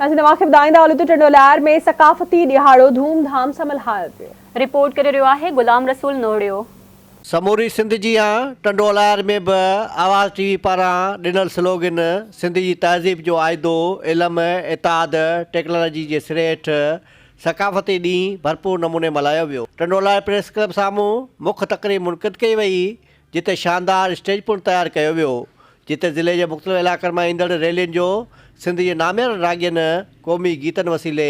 टंडोलार में सकाफती दिहाड़ो धूमधाम सां मल्हायो पियो। रिपोर्ट करे रहियो आहे गुलाम रसूल नोड़ियो। समूरी सिंध जी टंडोलार में भी आवाज़ टीवी पारां ॾिनल स्लोगन सिंध जी तहज़ीब जो आइदो इल्म इताद टेक्नोलॉजी जे सिरे हेठि सकाफ़ती ॾींहुं भरपूर नमूने मल्हायो वियो। टंडोलार प्रेस क्लब साम्हूं मुख्य तक़रीब मुनक़िद कई वई, जिते शानदार स्टेज पिणु तयारु कयो वियो, जिते ज़िले जे मुख़्तलिफ़ इलाइक़नि मां ईंदड़ रैलियुनि जो सिंध जे नामियल राॻियुनि क़ौमी गीतनि वसीले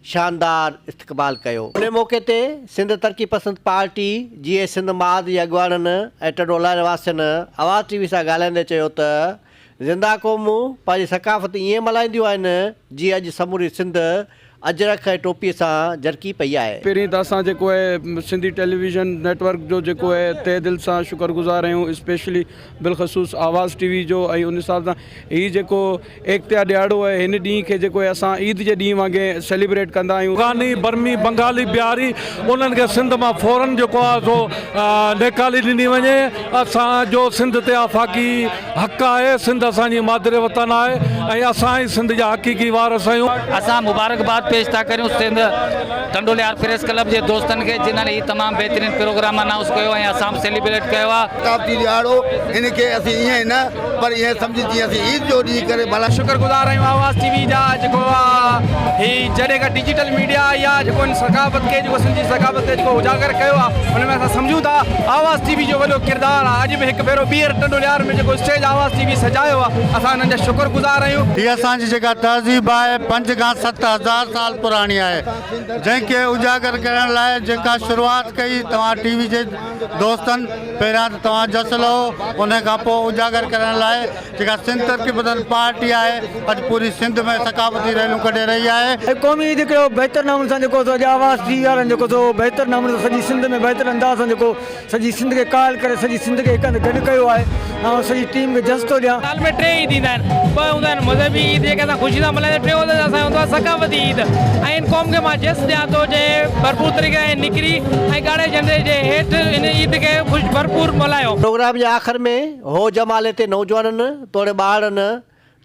शानदार इस्तक़बाल कयो। उन मौक़े ते सिंध तरक़ी पसंद पार्टी जीए सिंध माद जे अॻवाननि ऐं टंडोलार वासियुनि आवाज़ टीवी सां ॻाल्हाईंदे चयो त ज़िंदा क़ौमूं पंहिंजी सकाफ़त ईअं मल्हाईंदियूं आहिनि जीअं अॼु समूरी सिंध अजरख ऐं टोपीअ सां जरकी पई आहे। पहिरीं त असां जेको आहे सिंधी टेलीविज़न नेटवर्क जो जेको आहे तहे दिलि सां शुक्रगुज़ार आहियूं, स्पेशली बिलख़सूस आवाज़ टीवी जो। ऐं उन हिसाब सां हीअ जेको एकता ॾियारो आहे, हिन ॾींहं खे जेको आहे असां ईद जे ॾींहुं वांगुरु सेलिब्रेट कंदा आहियूं। अफ़गानी, बर्मी, बंगाली, बिहारी उन्हनि खे सिंध मां फ़ौरन जेको आहे सो निकाली ॾिनी वञे। असांजो सिंध ते आफ़ाक़ी हक़ आहे, सिंध असांजी मादिरे वतन आहे ऐं असां ई सिंध जा हक़ीक़ी वारस आहियूं। असां मुबारकबाद पेश था करूं सिंध टंडोलार प्रेस क्लब के दोस्तन के जिन्होंने ये तमाम बेहतरीन प्रोग्राम अनाउंस किया है, असां सेलिब्रेट किया। सकाफ़ती ॾियारो इनके असीं ईअं न पर ईअं सम्झी जीअं असीं ईद जो ॾींहुं करे भला शुक्रगुज़ार आहियूं आवाज़ टीवी जा, जेको ही जॾहिं खां डिजिटल मीडिया या जेको इन सकाफ़त के जेको सिंधी सकाफ़त के जेको उजागर कयो आहे, हुन में असां सम्झूं था आवाज़ टीवी जो वॾो किरदारु आहे। अॼु बि हिकु भेरो ॿीहर टंडोलार में जेको स्टेज आवाज़ टीवी सजायो आहे, असां हिननि जा शुक्रगुज़ार आहियूं। हीअ असांजी जेका तहज़ीब आहे 5 खां 7 हज़ार साल पुरानी है, जैसे उजागर करण लाइ जेका शुरुआत कई तव्हां टीवी के दोस्तन पहिरियां त तव्हां जसल हो, उन खां पोइ उजागर करण लाइ जेका सिंध तरक़ी पसंद पार्टी है अॼु पूरी सिंध में सकाफ़ती रैलियूं कढे रही है। क़ौमी हिकिड़ो बहितर नमूने सां जेको आवाज़ टीवी वारनि जेको सो बहितर नमूने सॼी सिंध में बहितर अंदाज़ सां जेको सॼी सिंध खे क़ाइल करे सॼी सिंध खे हिक हंधि गॾु कयो आहे ऐं सॼी टीम खे जस्तो ॾियां। साल में 3 ईद ईंदा आहिनि, ॿ हूंदा आहिनि मज़हबी ईद जेके असां ख़ुशी सां मल्हाईंदा, 3 असांजो हूंदो आहे सकाफ़ती ईद। ऐं इन क़ौम के मां जेस ॾियां थो जे भरपूर तरीक़े सां निकिरी ऐं ॻाढ़े झंडे जे हेठि इन ईद खे भरपूर मल्हायो। प्रोग्राम जे आख़िर में हो जमाले ते नौजवाननि तोड़े ॿारनि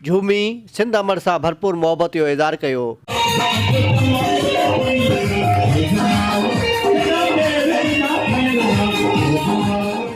झूमी सिंध अमर सां भरपूर मोहबत जो इज़हार कयो।